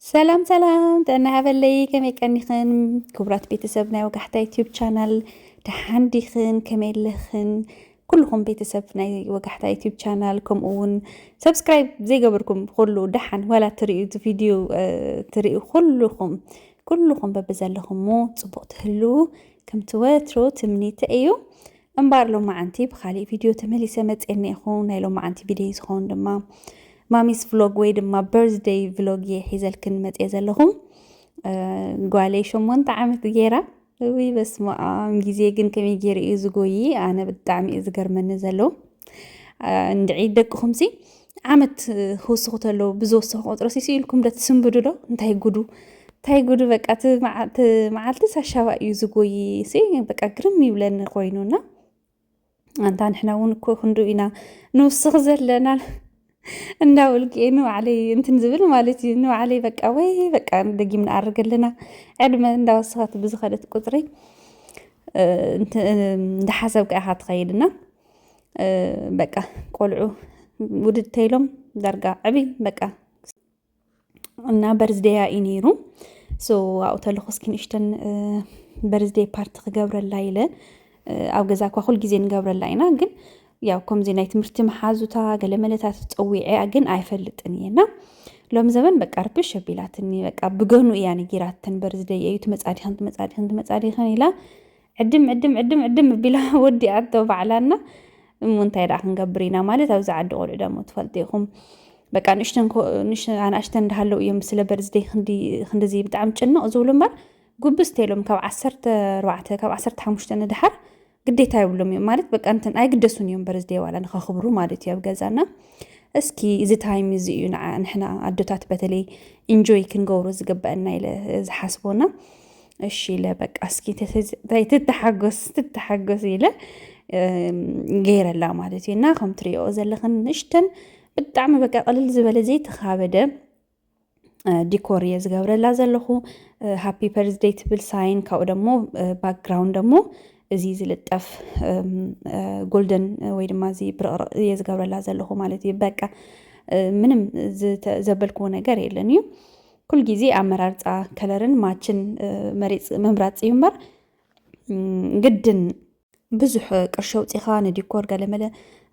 ሰላም ሰላም ጥዕና ሃበለይ ከመይ ቀኒኽን ክቡራት ቤተሰብ ናይ ወጋሕታ ዩቲዩብ ቻናል ደሓን ዲኽን ከመይ ኣለኽን ኩልኹም ቤተሰብ ናይ ወጋሕታ ዩቲዩብ ቻናል ከምኡ እውን ሰብስክራይብ ዘይገበርኩም ኩሉ ደሓን ዋላ ትሪኡ ቪድዮ ትሪኡ ኩልኹም በብዘለኹም ፅቡቕ ትህሉ ከምቲ ወትሮ ትምኒተ እዩ እምበር ሎማዓንቲ ብካሊእ ቪድዮ ተመሊሰ መፅአኒ ኢኹ ናይ ሎማዓንቲ ቪድዮ ዝኸውን ድማ ማሚስ vlog ወይ ድማ birthday vlog ሒዘልክን መፅየ ዘለኹም ጓለይ 8 ዓመት ጌራ ወይ በስመ አብ ግዜ ግን ከመይ ጌር እዩ ዝጎይ ኣነ ብጣዕሚ እዩ ዝገርመኒ ዘሎ እንድዒ ደቅኹምሲ ዓመት ክውስኹ ተለዉ ብዝወስኹ ቁፅሪ ሲኢልኩም ዶ ትስንብዱ ዶ እንታይ ጉዱ በቃ መዓልቲ ሳሻባ እዩ ዝጎይ ሲ በቃ ግርም ይብለኒ ኮይኑና አንታ ንሕና እውን እኮ ክንዱ ኢና ንውስኽ ዘለና እንዳውልቄ ንባዕለይ እንትን ዝብል ማለት እዩ ንባዕለይ በቃ ወይ በቃ ደጊምና ኣርገለና ዕድመ እንዳወስኻት ብዝኸደት ቁፅሪ እንዳሓሰብካ ኢኻ ትኸይድና በቃ ቆልዑ ውድድ ተይሎም ዳርጋ ዕብይ በቃ እና በርዝደያ እዩ ነይሩ ሶ ኣብኡ ተለኹ እስኪ ንእሽተን በርዝደይ ፓርቲ ክገብረላ ኢለ ኣብ ገዛ እኳ ኩል ግዜ ንገብረላ ኢና ግን ያው ከምዚ ናይ ትምህርቲ መሓዙታ ገለመለታት ፀዊዐ ግን ኣይፈልጥን እየና ሎም ዘመን በቃ ርብሽ ኣቢላትኒ በቃ ብገኑ እያ ነጊራተን በርዝደይ እዩ ትመጻዲኽን ኢላ ዕድም ቢላ ወዲኣቶ ባዕላና እንታይ ዳ ክንገብር ኢና ማለት ኣብዚ ዓዲ ቆልዑ ደሞ ትፈልጡ ኢኹም በቃ ኣናእሽተን እንዳሃለው እዮም ስለ በርዝደይ ክንዲዚ ብጣዕሚ ጭንቕ ዝብሉ እምበር ጉብስ ተኢሎም ካብ 14 ካብ 15 ድሓር ግዴታ ይብሎም እዮም ማለት በቃ እንትን ኣይግደሱን እዮም በርዝደይ ዋላ ንኸኽብሩ ማለት እዩ ኣብ ገዛና እስኪ እዚ ታይም እዚ እዩ ንሕና ኣዶታት በተለይ ኢንጆይ ክንገብሮ ዝግበአና ኢለ ዝሓስቦና እሺ ኢለ በቃ እስኪ ትተሓጎስ ኢለ ገይረላ ማለት እዩ እና ከም ትሪኦ ዘለኽን ንእሽተን ብጣዕሚ በቃ ቅልል ዝበለ ዘይተኻበደ ዲኮር እየ ዝገብረላ ዘለኹ ሃፒ በርዝደይ ትብል ሳይን ካብኡ ደሞ ባክግራውንድ ደሞ እዚ ዝልጠፍ ጎልደን ወይ ድማ እዚ ብርቕርቕ እየ ዝገብረላ ዘለኹ ማለት እዩ በቃ ምንም ዘበልክዎ ነገር የለን እዩ ኩል ግዜ ኣመራርፃ ከለርን ማችን መምራፂ እዩ እምበር ግድን ብዙሕ ቅርሺ ኣውፂኻ ንዲኮር ገለመለ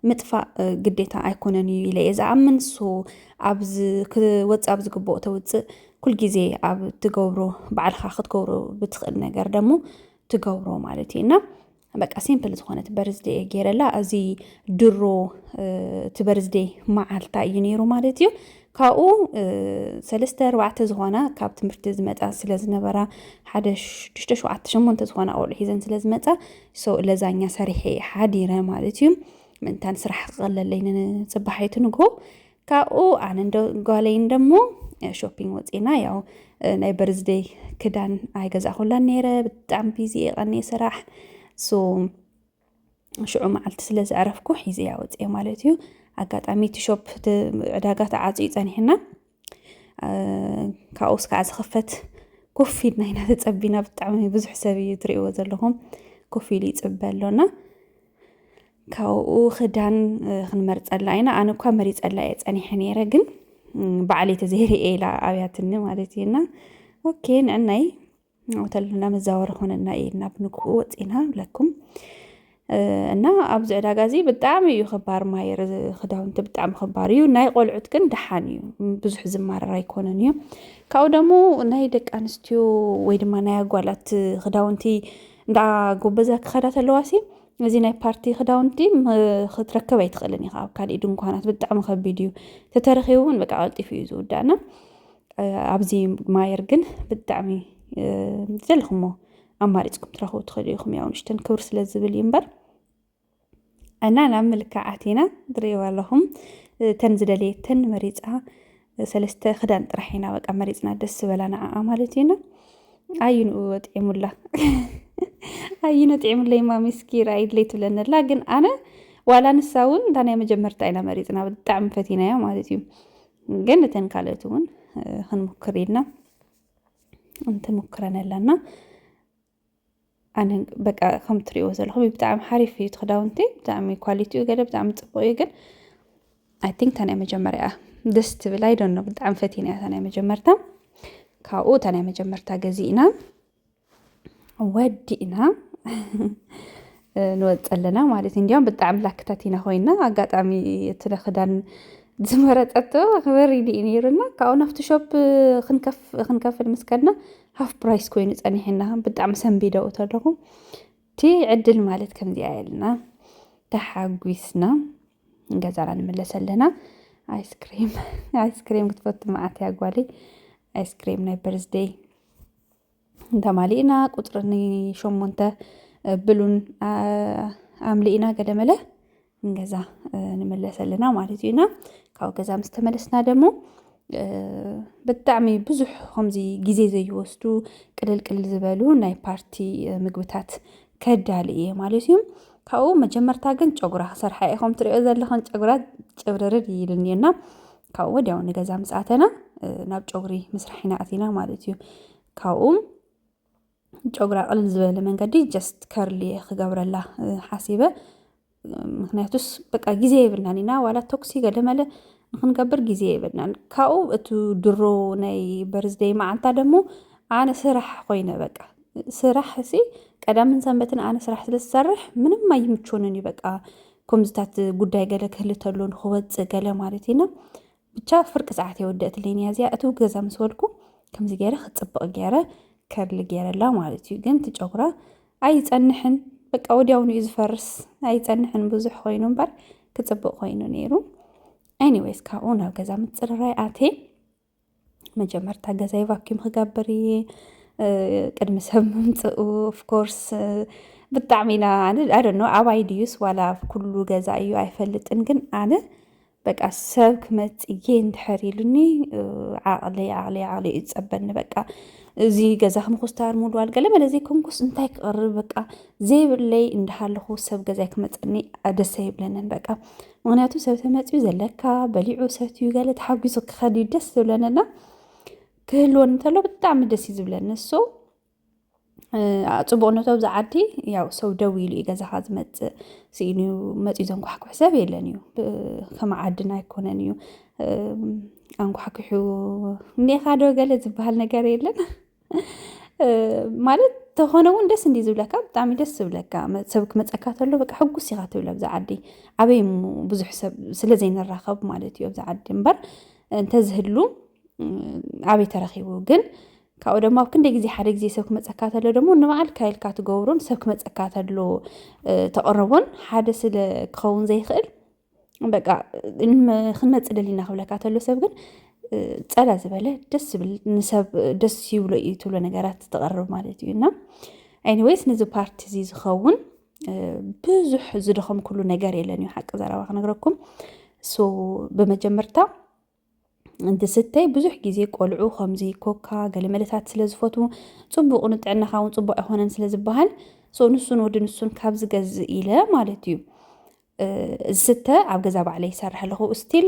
ምጥፋእ ግዴታ ኣይኮነን እዩ ኢለ እየ ዝኣምን ሶ ኣብዚ ክወፅእ ኣብ ዝግብኦ ተውፅእ ኩል ግዜ ኣብ ትገብሮ ባዕልኻ ክትገብሮ ብትኽእል ነገር ደሞ ትገብሮ ማለት እዩ እና በቃ ሲምፕል ዝኾነት በርዝደይ ገይረላ እዚ ድሮ እቲ በርዝደይ መዓልታ እዩ ነይሩ ማለት እዩ ካብኡ 3-4 ዝኾና ካብ ትምህርቲ ዝመፃ ስለ ዝነበራ 1-6-7-8 ዝኾና ቆልዑ ሒዘን ስለ ዝመፃ ሶ ለዛኛ ሰሪሐ ሓዲረ ማለት እዩ ምንታን ስራሕ ክቐለለይ ንፅባሓይቲ ንግሆ ካብኡ ኣነ ጓለይን ደሞ ሾፒንግ ወፂና ያው ናይ በርዝደይ ክዳን ኣይገዛኹላን ነይረ ብጣዕሚ ቢዚ የቐኒ ስራሕ ሶ ሽዑ መዓልቲ ስለ ዝዕረፍኩ ሒዘ ያወፅየ ማለት እዩ ኣጋጣሚ እቲ ሾፕ ዕዳጋ ተዓፅዩ ፀኒሕና ካብኡ እስካዕ ዝኸፈት ኮፍ ኢልና ኢና ተፀቢና ብጣዕሚ ብዙሕ ሰብ እዩ ትሪእዎ ዘለኹም ኮፍ ኢሉ ይፅበ ኣሎና ካብኡ ክዳን ክንመርፀላ ኢና ኣነ እኳ መሪፀላ እየ ፀኒሐ ነይረ ግን ባዕለይ ተዘይርአ ኢላ ኣብያትኒ ማለት እዩና ኦኬ ንዕናይ ወተልና መዛወሪ ኾነና ኢልና ብንግኡ ወፂና ብለኩም እና ኣብዚ ዕዳጋ እዚ ብጣዕሚ እዩ ክባር ማየር ክዳውንቲ ብጣዕሚ ክባር እዩ ናይ ቆልዑት ግን ደሓን እዩ ብዙሕ ዝማረር ኣይኮነን እዩ ካብኡ ደሞ ናይ ደቂ ኣንስትዮ ወይ ድማ ናይ ኣጓላት ክዳውንቲ እንዳጎበዛ ክኸዳ ተለዋሲ እዚ ናይ ፓርቲ ክዳውንቲ ክትረከብ ኣይትኽእልን ኢኻ ኣብ ካሊእ ድንኳናት ብጣዕሚ ከቢድ እዩ ተተረኺቡ እውን በቃ ቀልጢፉ እዩ ዝውዳእና ኣብዚ ማየር ግን ብጣዕሚ ዘለኹሞ ኣማሪፅኩም ትረኽቡ ትኽእሉ ኢኹም ያው ንእሽተን ክብሪ ስለ ዝብል እዩ እምበር እና ናብ ምልክዓት ኢና ትሪእዎ ኣለኹም ተን ዝደለየተን መሪፃ 3 ክዳን ጥራሕ ኢና በቃ መሪፅና ደስ ዝበላ ንዓኣ ማለት እዩና ኣይንኡ ወጢሙላ ጥዒሙለይ ማሚስኪራ ኢድለይ ትብለነላ ግን ኣነ ዋላ ንሳ እውን እንታ ናይ መጀመርታ ኢና መሪፅና ብጣዕሚ ፈቲናዮ ማለት እዩ ግን እተን ካልኦት እውን ክንሙክር ኢልና እንትሙክረን ኣለና ኣነ በቃ ከም ትሪእዎ ዘለኹም ብጣዕሚ ሓሪፍ እዩ ክዳውንቲ ብጣዕሚ ኳሊቲኡ ገለ ብጣዕሚ ፅቡቅ እዩ ግን ኣይ ቲንክ እታ ናይ መጀመርያ ደስ ትብል ኣይ ዶንት ኖ ብጣዕሚ ፈቲና እያ እታ ናይ መጀመርታ ካብኡ እታ ናይ መጀመርታ ገዚእና ወዲእና ንወፅ ኣለና ማለት እንዲያም ብጣዕሚ ላክታት ኢና ኮይና ኣጋጣሚ እቲ ክዳን ዝመረፀቶ ክበሪድ እዩ ነይሩና ካብኡ ናፍቲ ሾፕ ክንከፍል ምስከድና ሃፍ ፕራይስ ኮይኑ ፀኒሕና ብጣዕሚ ሰንቢደው ተለኹ እቲ ዕድል ማለት ከምዚኣ የልና ተሓጒስና ገዛና ንመለስ ኣለና አይስክሬም ክትፈቱ መዓት ያጓሊ አይስክሬም ናይ በርዝደይ እንተማሊእና ቁጥርኒ 8 ብሉን ኣምሊእና ገደመለ ገዛ ንመለስ ኣለና ማለት እዩና ካብ ገዛ ምስ ተመለስና ደሞ ብጣዕሚ ብዙሕ ከምዚ ግዜ ዘይወስዱ ቅልል ዝበሉ ናይ ፓርቲ ምግብታት ከዳሊ እየ ማለት እዩ ካብኡ መጀመርታ ግን ጨጉራ ክሰርሓ ኢኹም ትሪኦ ዘለኹም ጨጉራ ጭብርርድ ይልኒና ካብኡ ወዲያው ንገዛ ምስኣተና ናብ ጨጉሪ ምስራሕ ኢና ኣቲና ማለት እዩ ካብኡ ጨጉራ ቅልል ዝበለ መንገዲ ጀስት ከርሊ ክገብረላ ሓሲበ ምክንያቱስ በቃ ግዜ ይብልናን ኢና ዋላ ቶክሲ ገለመለ ንክንገብር ግዜ ይብልናን ካብኡ እቲ ድሮ ናይ በርዝደይ መዓልታ ደሞ ኣነ ስራሕ ኮይነ በቃ ስራሕ ሲ ቀዳምን ሰንበትን ኣነ ስራሕ ስለዝሰርሕ ምንም ኣይምቾንን እዩ በቃ ከምዝታት ጉዳይ ገለ ክህልተሉ ንክወፅእ ገለ ማለት ኢና ብቻ ፍርቂ ሰዓት የወደእት ለይንያ እዚኣ እቲ ገዛ ምስ በልኩ ከምዚ ገይረ ክፅብቕ ገይረ ከርሊ ገይረላ ማለት እዩ ግን ትጨጉራ ኣይፀንሕን በቃ ወዲያውኑ እዩ ዝፈርስ ኣይፀንሕን ብዙሕ ኮይኑ እምበር ክፅብቕ ኮይኑ ነይሩ ኤኒዌይስ ካብኡ ናብ ገዛ ምፅርራይ ኣቴ መጀመርታ ገዛይ ቫኪዩም ክገብር እየ ቅድሚ ሰብ ምምፅኡ ኦፍኮርስ ብጣዕሚ ኢና ኣደኖ ኣባይ ድዩስ ዋላ ኩሉ ገዛ እዩ ኣይፈልጥን ግን ኣነ በቃ ሰብ ክመፅእ እየ እንድሕር ኢሉኒ ዓቕለይ እዩ ዝፀበኒ በቃ እዚ ገዛ ክምኩስታር ሙድዋል ገለ መለ ዘይኮንኩስ እንታይ ክቐርብ በቃ ዘይብለይ እንዳሃለኹ ሰብ ገዛይ ክመፀኒ ደስ ይብለንን በቃ ምክንያቱ ሰብ ተመፅኡ ዘለካ በሊዑ ሰትዩ ገለ ተሓጒሱ ክኸድ ደስ ዝብለንና ክህልወን እንተሎ ብጣዕሚ ደስ እዩ ዝብለኒ እሶ ፅቡቕነቱ ኣብዚ ዓዲ ያው ሰብ ደው ኢሉ እዩ ገዛኻ ዝመፅእ ስኢኑ መፅኡ ዘንኳሕኩሕ ሰብ የለን እዩ ከም ዓድና ኣይኮነን እዩ ኣንኳሕኩሑ እኒኻ ዶ ገለ ዝበሃል ነገር የለን ማለት ተኾነ እውን ደስ እንዲ ዝብለካ ብጣዕሚ ደስ ዝብለካ ሰብ ክመፀካ ተሎ በቃ ሕጉስ ኢኻ ትብል ኣብዚ ዓዲ ኣበይ ብዙሕ ሰብ ስለዘይንራኸብ ማለት እዩ ኣብዚ ዓዲ እምበር እንተዝህሉ ኣበይ ተረኺቡ ግን ካብኡ ደሞ ኣብ ክንደይ ግዜ ሓደ ግዜ ሰብ ክመፀካ ተሎ ደሞ ንባዕልካ ኢልካ ትገብሮን ሰብ ክመፀካ ተሎ ተቐረቦን ሓደ ስለ ክኸውን ዘይኽእል በቃ ክንመፅእ ደሊና ክብለካ ተሎ ሰብ ግን ፀላ ዝበለ ደስ ዝብል ንሰብ ደስ ይብሎ እዩ ትብሎ ነገራት ተቐርብ ማለት እዩና ኤኒዌይስ ነዚ ፓርቲ እዚ ዝኸውን ብዙሕ ዝደኸም ኩሉ ነገር የለን እዩ ሓቂ ዘረባ ክነግረኩም ሶ ብመጀመርታ እንትስተይ ብዙሕ ግዜ ቆልዑ ከምዚ ኮካ ገለመለታት ስለ ዝፈቱ ፅቡቕ ንጥዕናኻ እውን ፅቡቕ ኣይኮነን ስለ ዝበሃል ሶ ንሱን ወዲ ንሱን ካብ ዝገዝእ ኢለ ማለት እዩ ዝስተ ኣብ ገዛ ባዕለይ ይሰርሕ ኣለኹ ስቲል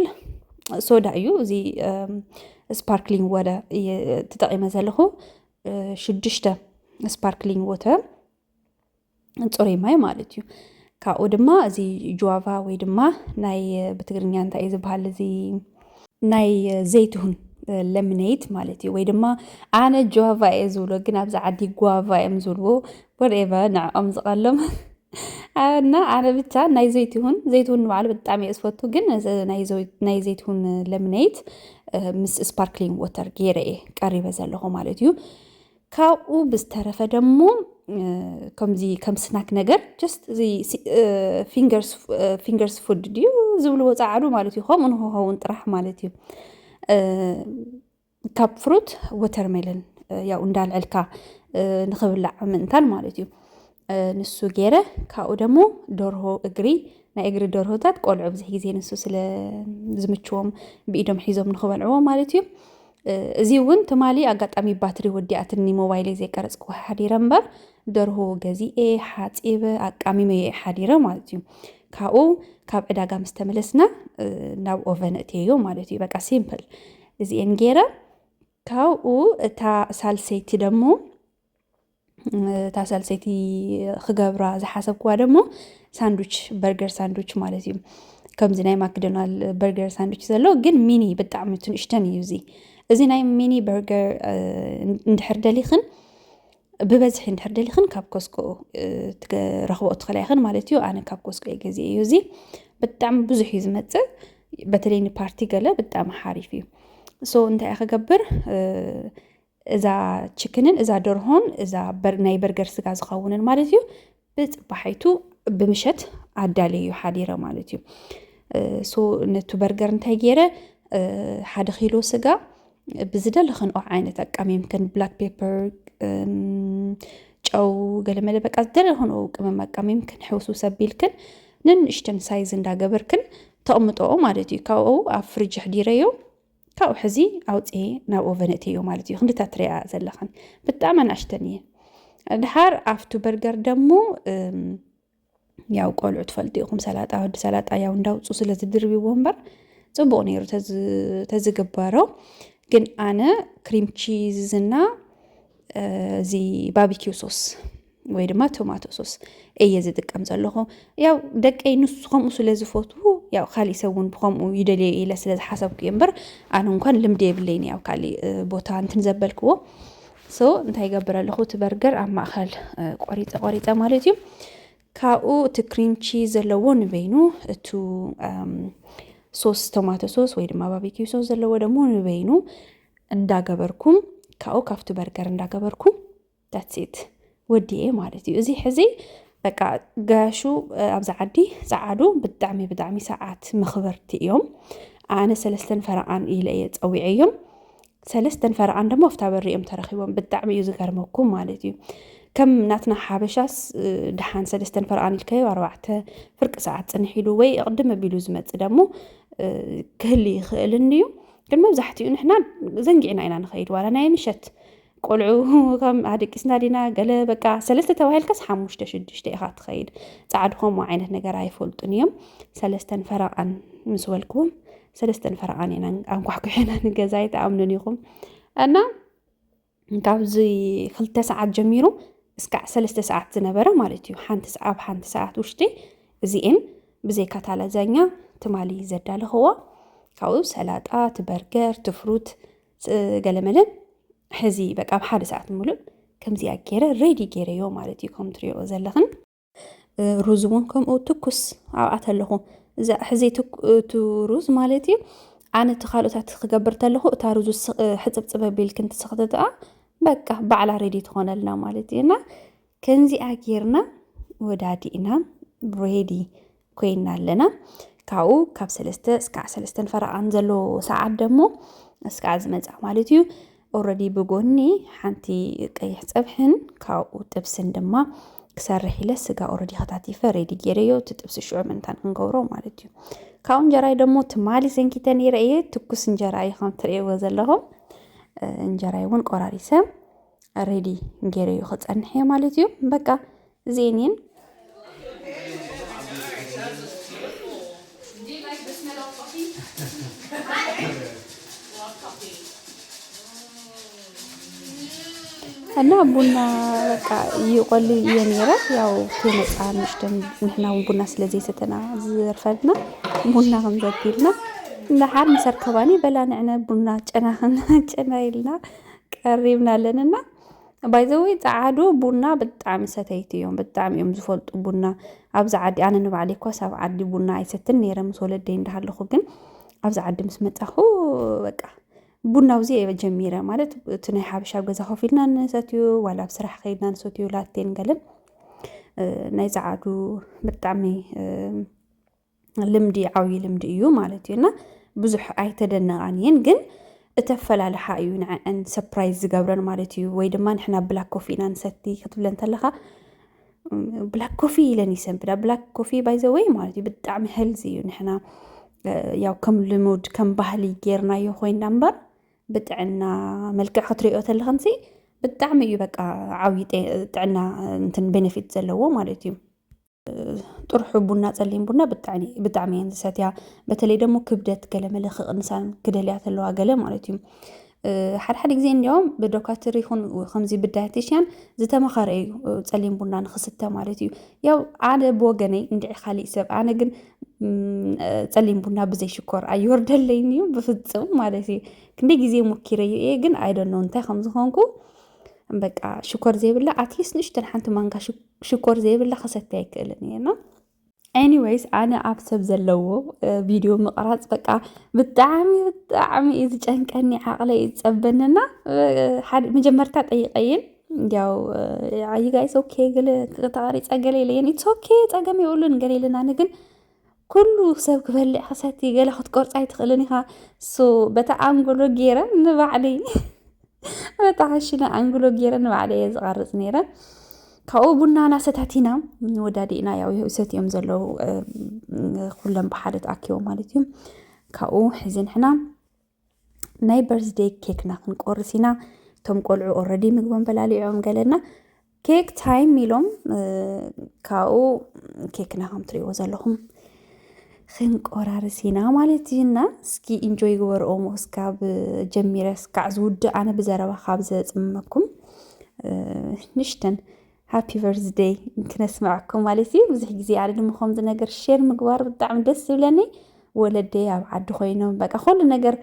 ሶዳ እዩ እዚ ስፓርክሊንግ ወደ ተጠቒመ ዘለኹ 6 ስፓርክሊንግ ወተር ፅሩይ ማይ ማለት እዩ ካብኡ ድማ እዚ ጁዋቫ ወይ ድማ ናይ ብትግርኛ እንታይ እዩ ዝበሃል እዚ ናይ ዘይትሁን ለምኔት ማለት እዩ ወይ ድማ ኣነ ጁዋቫ እየ ዝብሎ ግን ኣብዚ ዓዲ ጓቫ እዮም ዝብልዎ ወርኤቨር ንዕኦም ዝቐሎም እና ኣነ ብቻ ናይ ዘይትሁን ንባዕሉ ብጣዕሚ እየ ዝፈቱ ግን ናይ ዘይትሁን ለምኔት ምስ ስፓርክሊንግ ወተር ገይረ እየ ቀሪበ ዘለኹ ማለት እዩ ካብኡ ብዝተረፈ ደሞ ከምዚ ከም ስናክ ነገር ጀስት እዚ ፊንገርስ ፉድ ድዩ ዝብልዎ ፃዕዱ ማለት እዩ ከምኡ ንክኸውን ጥራሕ ማለት እዩ ካብ ፍሩት ወተርሜለን ያው እንዳልዕልካ ንክብላዕ ምእንታን ማለት እዩ ንሱ ገይረ ካብኡ ደሞ ደርሆ እግሪ ናይ እግሪ ደርሆታት ቆልዑ ብዙሕ ግዜ ንሱ ስለ ዝምችዎም ብኢዶም ሒዞም ንክበልዕዎ ማለት እዩ እዚ እውን ትማሊ ኣጋጣሚ ባትሪ ወዲኣትኒ ሞባይል ዘይቀረፅኩ ሓዲረ እምበር ደርሆ ገዚኤ ሓፂበ ኣቃሚመ ሓዲረ ማለት እዩ ካብኡ ካብ ዕዳጋ ምስ ተመለስና ናብ ኦቨን እትዮ ማለት እዩ በቃ ሲምፕል እዚአን ገይረ ካብኡ እታ ሳልሰይቲ ደሞ እታ ሳልሰይቲ ክገብራ ዝሓሰብክዋ ደሞ ሳንድዊች በርገር ሳንድዊች ማለት እዩ ከምዚ ናይ ማክዶናልድ በርገር ሳንድዊች ዘሎ ግን ሚኒ ብጣዕሚ ትንእሽተን እዩ እዚ እዚ ናይ ሚኒ በርገር እንድሕር ደሊኽን ብበዝሒ እንድሕር ደሊኽን ካብ ኮስኮ ትረኽቦ ትኽእላ ኢኽን ማለት እዩ ኣነ ካብ ኮስኮ ገዚአ እዩ እዚ ብጣዕሚ ብዙሕ እዩ ዝመፅእ በተለይ ንፓርቲ ገለ ብጣዕሚ ሓሪፍ እዩ ሶ እንታይ ክገብር እዛ ቺክንን እዛ ደርሆን እዛ ናይ በርገር ስጋ ዝኸውንን ማለት እዩ ብፅባሒቱ ብምሸት ኣዳልዩ ሓዲረ ማለት እዩ ሶ ነቱ በርገር እንታይ ገይረ 1 ኪሎ ስጋ ብዝደለኽንኦ ዓይነት ኣቃሚምክን ብላክ ፔፐር ጨው ገለመለ በቃ ዝደለኽንኦ ቅመም ኣቃሚምክን ሕውሱ ሰቢልክን ንንእሽተን ሳይዝ እንዳገበርክን ተቕምጦኦ ማለት እዩ ካብኡ ኣብ ፍሪጅ ሕዲረዮ ካብኡ ሕዚ ኣውፅኤ ናብ ኦቨን እትዮ ማለት እዩ ክንድታት ትሪኣ ዘለኽን ብጣዕሚ ኣናእሽተን እየን ድሓር ኣፍቱ በርገር ደሞ ያው ቆልዑ ትፈልጡ ኢኹም ሰላጣ ወዲ ሰላጣ ያው እንዳውፁ ስለ ዝድርብዎ እምበር ፅቡቕ ነይሩ ተዝግበሮ ግን ኣነ ክሪም ቺዝ እና እዚ ባርቢኪው ሶስ ወይ ድማ ቶማቶ ሶስ እየ ዝጥቀም ዘለኹ ያው ደቀይ ንሱ ከምኡ ስለ ዝፈትው ያው ካሊእ ሰብ እውን ብከምኡ ይደልዮ ኢለ ስለ ዝሓሰብኩ እምበር ኣነ እንኳን ልምዲ የብለይኒ ያው ካሊእ ቦታ እንትን ዘበልክዎ ሶ እንታይ ይገብር ኣለኹ እቲ በርገር ኣብ ማእኸል ቆሪፀ ማለት እዩ ካብኡ እቲ ክሪም ቺዝ ዘለዎ ንበይኑ እቱ ሶስ ቶማቶ ሶስ ወይ ድማ ባርቢኪው ሶስ ዘለዎ ደግሞ ንበይኑ እንዳገበርኩም ካብኡ ካብቱ በርገር እንዳገበርኩም that's it ወዲኤ ማለት እዩ እዚ ሕዚ በቃ ጋሹ ኣብዛ ዓዲ ፃዓዱ ብጣዕሚ ሰዓት መኽበርቲ እዮም ኣነ 3 ፈረቓን ኢለ እየ ፀዊዐዮም 3 ፈረቓን ደግሞ ኣብታ በሪ እዮም ተረኺቦም ብጣዕሚ እዩ ዝገርመኩም ማለት እዩ ከም ናትና ሓበሻስ ድሓን 3 ፈረቓን ኢልከዮ 4 ፍርቂ ሰዓት ፅንሕ ኢሉ ወይ እቕድም ኣቢሉ ዝመፅእ ደግሞ ክህሊ ይኽእልን እዩ ግን መብዛሕትኡ ንሕና ዘንጊዕና ኢና ንኸይድ ዋላ ናይ ምሸት ቆልዑ ከም ኣደቂስና ዲና ገለ በቃ 3 ተባሂልከስ 5 6 ኢኻ ትኸይድ ፃዕድኹም ዓይነት ነገር ኣይፈልጡን እዮም 3 ፈረቓን ምስ በልክዎም 3 ፈረቓን ኢና ኣንኳሕኩሕና ንገዛይ ተኣምኑን ኢኹም እና ካብዚ 2 ሰዓት ጀሚሩ እስካዕ 3 ሰዓት ዝነበረ ማለት እዩ ሓንቲ ሰዓት ውሽጢ እዚአን ብዘይካ ታላዛኛ ትማሊ ዘዳለኽዎ ካብኡ ሰላጣ ትበርገር ትፍሩት ገለመለ ሕዚ በቃ ብሓደ ሰዓት ሙሉእ ከምዚኣ ገይረ ሬዲ ገይረዮ ማለት እዩ ከም ትሪኦ ዘለኽን ሩዝ እውን ከምኡ ትኩስ ኣብኣት ኣለኹ እዛ ሕዚ እቲ ሩዝ ማለት እዩ ኣነ እቲ ካልኦታት ክገብር ተለኹ እታ ሩዝ ሕፅብፅበ ኣቢልክን ትስኽትትኣ በቃ ባዕላ ሬዲ ትኾነልና ማለት እዩና ከምዚኣ ጌርና ወዳዲእና ሬዲ ኮይና ኣለና ካብኡ ካብ 3 እስካዕ 3 ፈረቓን ዘሎ ሰዓት ደሞ እስካዕ ዝመፃ ማለት እዩ ኦልሬዲ ብጎኒ ሓንቲ ቀይሕ ፀብሕን ካብኡ ጥብስን ድማ ክሰርሕ ኢለ ስጋ ኦልሬዲ ከታቲፈ ሬዲ ገይረዮ እቲ ጥብሲ ሽዑ ምንታን ክንገብሮ ማለት እዩ ካብኡ እንጀራይ ደግሞ ትማሊ ሰንኪተ ነይረ እየ ትኩስ እንጀራ እዩ ከም ትሪእዎ ዘለኹም እንጀራይ እውን ቆራሪሰ ሬዲ ገይረዮ ክፀንሕ እየ ማለት እዩ በቃ እዚአን እየን እና ቡና በቃ ይቆልል እየ ነይረ ያው ከመፃ ንሽተን ንሕና እውን ቡና ስለዘይሰተና ዝርፈድና ቡና ከምዘቲልና እንዳሓር ምሰርከባኒ በላ ንዕነ ቡና ጨና ኢልና ቀሪብና ኣለንና ባይዘወይ ፃዓዱ ቡና ብጣዕሚ ሰተይቲ እዮም ብጣዕሚ እዮም ዝፈልጡ ቡና ኣብዛ ዓዲ ኣነ ንባዕለ እኳ ኣብ ዓዲ ቡና ኣይሰትን ነይረ ምስ ወለደይ እንዳሃለኹ ግን ኣብዛ ዓዲ ምስ መፃኹ በቃ ቡና ውዚ ጀሚረ ማለት እቲ ናይ ሓበሻ ገዛ ኮፍ ኢልና ንሰትዩ ዋላ ኣብ ስራሕ ከይድና ንሰትዩ ላቴን ገለን ናይ ፃዓዱ ብጣዕሚ ልምዲ ዓብዪ ልምዲ እዩ ማለት እዩና ብዙሕ ኣይተደነቓን እየን ግን እተፈላልሓ እዩ ንዕአን ሰፕራይዝ ዝገብረን ማለት እዩ ወይ ድማ ንሕና ብላክ ኮፊ ኢና ንሰቲ ክትብለን ተለኻ ብላክ ኮፊ ኢለን ይሰንብዳ ብላክ ኮፊ ባይዘወይ ማለት እዩ ብጣዕሚ ሄልዚ እዩ ንሕና ያው ከም ልሙድ ከም ባህሊ ጌርናዮ ኮይና እምበር ብጥዕና መልክዕ ክትሪኦ ተለኸንሲ ብጣዕሚ እዩ በቃ ዓብዪ ጥዕና እንትን ቤነፊት ዘለዎ ማለት እዩ ጥርሑ ቡና ፀሊም ቡና ብጣዕሚ እየን ዝሰትያ በተለይ ደግሞ ክብደት ገለ መለ ክቕንሳን ክደልያ ተለዋ ገለ ማለት እዩ ሓድሓደ ግዜ እንዲያውም ብዶክተር ይኹን ከምዚ ብዳይቲሽያን ዝተመኸረ እዩ ፀሊም ቡና ንክስተ ማለት እዩ ያው ኣነ ብወገነይ እንድዒ ካሊእ ሰብ ኣነ ግን ፀሊም ቡና ብዘይ ሽኮር ኣይወርደለይን እዩ ብፍጹም ማለት እዩ ክንደይ ግዜ ሞኪረዩ እየ ግን ኣይዶኖ እንታይ ከም ዝኾንኩ በቃ ሽኮር ዘይብላ ኣትሊስት ንእሽተን ሓንቲ ማንካ ሽኮር ዘይብላ ክሰተ ኣይክእልን እየና ኤኒዌይስ ኣነ ኣብ ሰብ ዘለዎ ቪድዮ ምቕራፅ በቃ ብጣዕሚ እዩ ዝጨንቀኒ ዓቕለይ ዝፀበነና መጀመርታ ጠይቀይን ያው ኣዩ ጋይስ ኦኬ ገለ ተቐሪፀ ገለ ኢለየን ኢትስ ኦኬ ፀገም የብሉን ገለ ኢለና ግን ኩሉ ሰብ ክበልዕ ክሰቲ ገለ ክትቆርፃ ኣይትኽእልን ኢኻ ሶ በታ ኣንጎሎ ገይረ ንባዕለይ በታ ሓሽና ኣንጎሎ ገይረ ንባዕለይ እየ ዝቐርፅ ነይረ ካብኡ ቡናና ሰታቲና ወዳዲእና ያው ሰትዮም ዘለው ኩሎም ብሓደ ተኣኪቦም ማለት እዩ ካብኡ ሕዝንሕና ናይ በርዝዴይ ኬክና ክንቆርስ ኢና እቶም ቆልዑ ኦልሬዲ ምግቦም በላሊዖም ገለና ኬክ ታይም ኢሎም ካብኡ ኬክና ከም ትሪእዎ ዘለኹም ክንቆራርስ ኢና ማለት እዩና እስኪ ኢንጆይ ግበርኦሞ እስካብ ጀሚረ እስካዕ ዝውድእ ኣነ ብዘረባ ካብ ዘፅመኩም ንሽተን ሃፒ በርዝዴይ ክነስማዓኩም ማለት እዩ ብዙሕ ግዜ ኣነ ድማ ከምዚ ነገር ሼር ምግባር ብጣዕሚ ደስ ዝብለኒ ወለደይ ኣብ ዓዲ ኮይኖም በቃ ኩሉ ነገር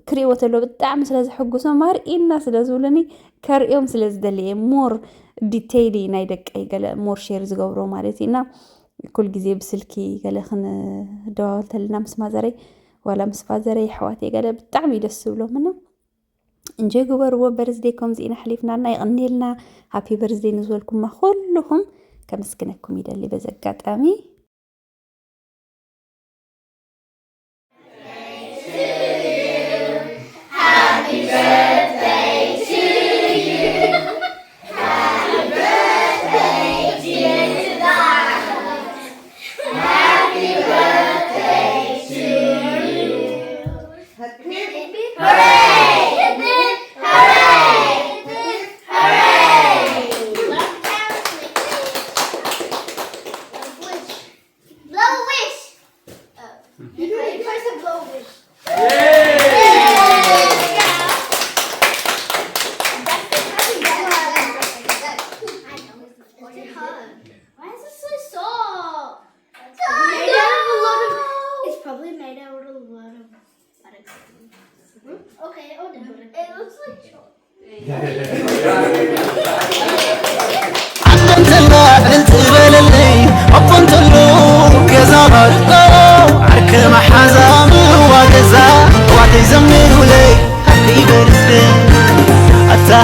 ክሪእዎ ተሎ ብጣዕሚ ስለ ዝሕጉሶም ማርኢና ስለ ዝብሉኒ ከሪኦም ስለ ዝደሊ እየ ሞር ዲቴይሊ ናይ ደቀይ ገለ ሞር ሼር ዝገብሮ ማለት እዩና ኩል ግዜ ብስልኪ ገለ ክንደዋወል ተለና ምስ ማዘረይ ዋላ ምስ ፋዘረይ ኣሕዋተይ ገለ ብጣዕሚ ደስ ዝብሎምና እንጆይ ግበርዎ በርዝዴይ ከምዚ ኢና ሓሊፍናና ይቕኒልና ሃፒ በርዝዴይ ንዝበልኩማ ኩልኩም ከመስግነኩም ይደሊ በዚ ኣጋጣሚ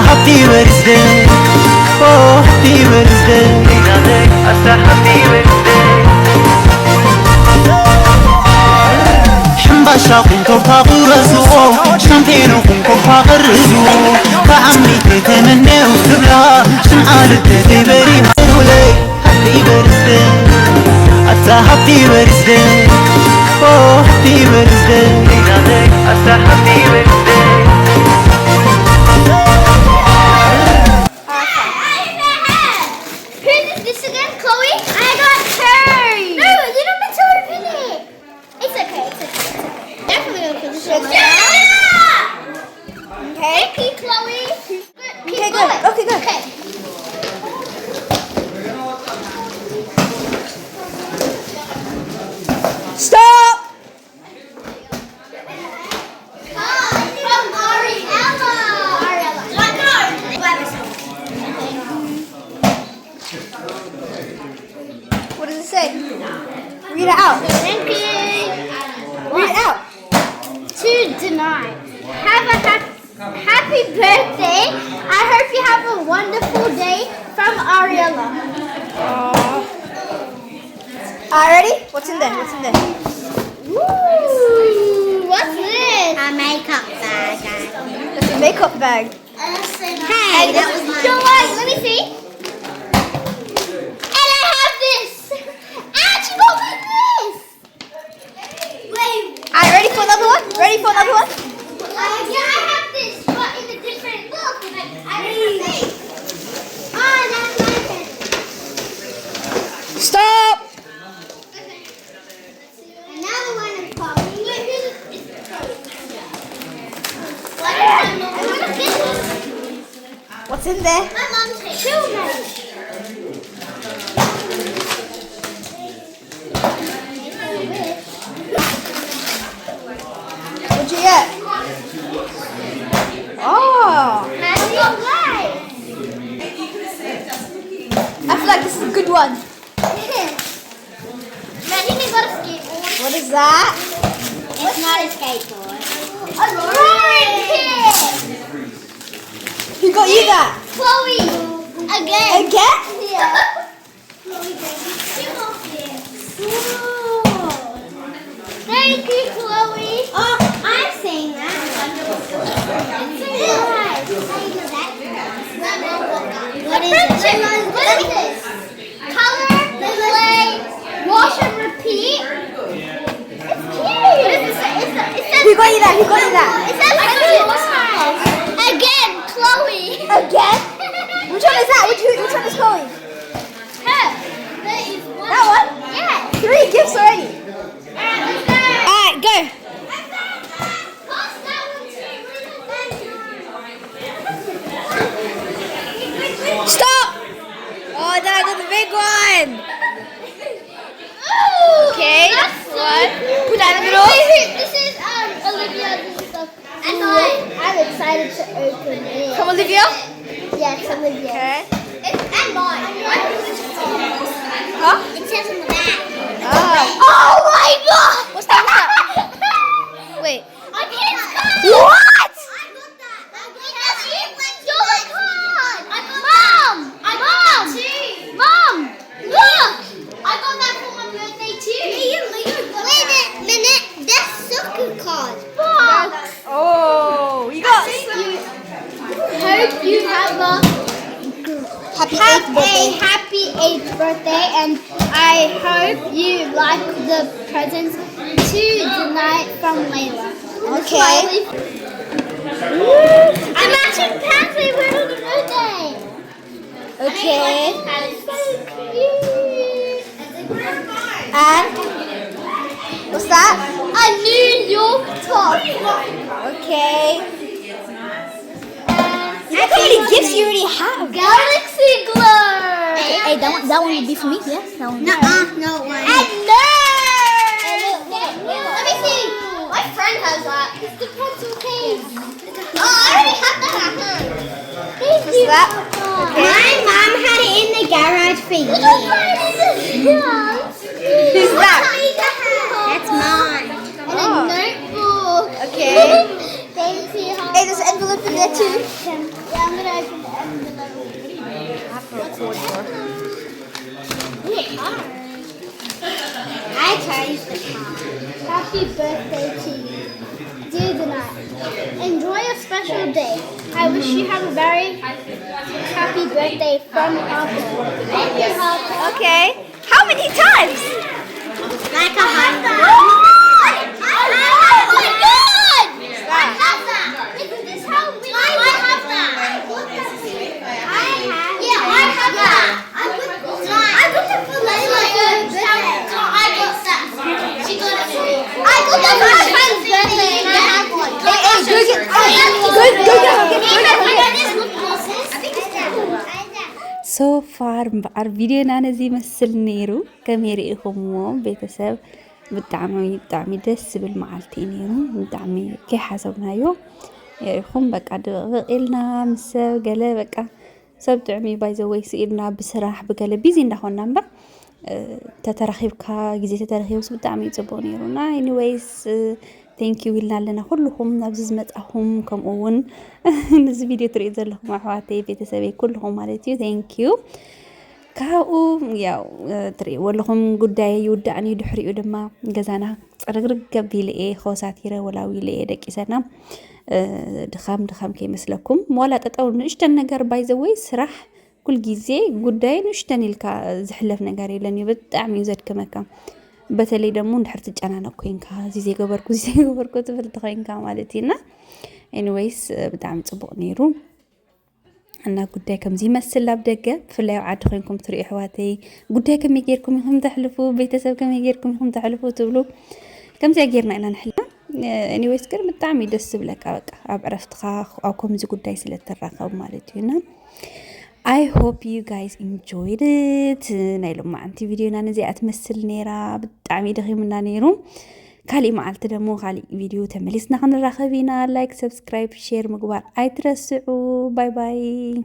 Happy birthday, oh happy birthday, happy birthday. حنباشا كنكو فاقرزو شمتينو كنكو فاقرزو فعمي تتمنى وتبلا شمعالك تبري هولي happy birthday, happy birthday, oh happy birthday, happy birthday. Read it out. Read it out. To deny. Have a happy birthday. I hope you have a wonderful day from Ariella. Ready? What's in there? What's in there? Ooh, what's this? A makeup bag. It's a makeup bag. Hey, that was mine. Show us. Let me see. And I have this. And she got me this. Wait. Alright, ready for another one? Ready for another one? Yeah, I have this, but in a different look. I didn't have this. Oh, that's my pen. Stop! Another one is probably. Wait, here's What's in there? my mom's shoe good one. What is that? It's not a skateboard. A drawing kit. Who got you that? Chloe. Again. Again? Yeah. Thank you, Chloe. Oh, I've seen that. It's so nice. What is it? What is this? Color, play, wash and repeat. It's cute. What is this? It says, Who got you that? Who got you that? it says again, Chloe. Again? Which one is that? Which one is Chloe? Her. That one? Yeah. 3 gifts already. Alright, go. Stop! Oh, then I got the big one. Okay, That's so one. cool. Put that in the middle. Wait, this is Olivia's and stuff. And I'm excited to open it. From Olivia? Yes, Olivia. Okay. And mine. Huh? It says on the back. Oh my god! What's that? Wait. I can't cut. What? I got that. You're the card. Mom. Look. I got that for my birthday too. Wait a minute. That's soccer card. Oh, you got Hope you have a happy 8th birthday, and I hope you like the presents tonight from Layla. Okay. A matching pants we wear on the birthday. Okay. It's so cute. And what's that? A New York top. Okay. Look how many gifts you already have. Galaxy glow. Hey, that one would be for me. Yeah, that one. No way. And nerds. Let me see. My friend has that. It's the pencil case. Oh, I already have that at home. Thank What's you. that? My mom had it in the garage for years. Who's that? That's mine. And a notebook. Okay. Thank you. Hey, there's an envelope in there too. Yeah, I'm gonna open the envelope. I chose the card. Happy birthday to you. Dear Denai, enjoy a special day. I wish you have a very happy birthday from Harper. Thank you, Harper. Okay. How many times? Like 100. Oh my god! I have that. Is this how we I have that. Yeah, I have that. I got it for Layla. I got that. She got it for me. I got that for my friend's birthday and I have one. Hey, go get. So far مبعر فيديونا نزي مسل نيرو كم يرئيكمو بيتسب بتعمي دس بالمعالتي نيرو بتعمي كي حسبنايو يريكم بقى دغيلنا مسب قال بقى سب تعمي بايزوي سئلنا بسراح بقال بيزي ندخلنا نمبر تترخيبكا جزي تترخيبس بتعمي يصبو نيرونا anyways thank you لنا لنا كلهم نبزز متأهم كم أون نزي فيديو تريد لهم أحواتي بيتسابي كلهم مالتيو thank you كاو ياو تري ولهم قداي يودعني دحريو دما جزانا رغرغ قبيل إيه خوساتيرة ولا ويلي دكي سنة دخام كي مثلكم ولا تتقول نشتن نجار بايزوي سرح كل جزء قداي نشتن الكا زحلف نجاري لأني بتعمي زاد كمكان بتلي دمون حرت أنا نكوينكا زي جبركو تفل تخينكا مالتينا anyways بتعمل صبغ نيرو أنا قداي كم زي مسلا بدقة فلا عاد خينكم تري حواتي قداي كم يجيركم يهم تحلفوا بيتسب كم يجيركم يهم تحلفوا تقولوا كم زي جيرنا إلى نحلنا anyways كر بتعمي دس بلك عرفت خاخ أو كم زي قداي سلة الرقم مالتينا I hope you guys enjoyed it. نايلو ما أنتي فيديونا نزي أتمثل نيرا بتعمي دخي منا نيرو كالي ما عالت دمو خالي فيديو تمليسنا خن الرخبينا لايك سبسكرايب شير مقبار أي ترسعو باي باي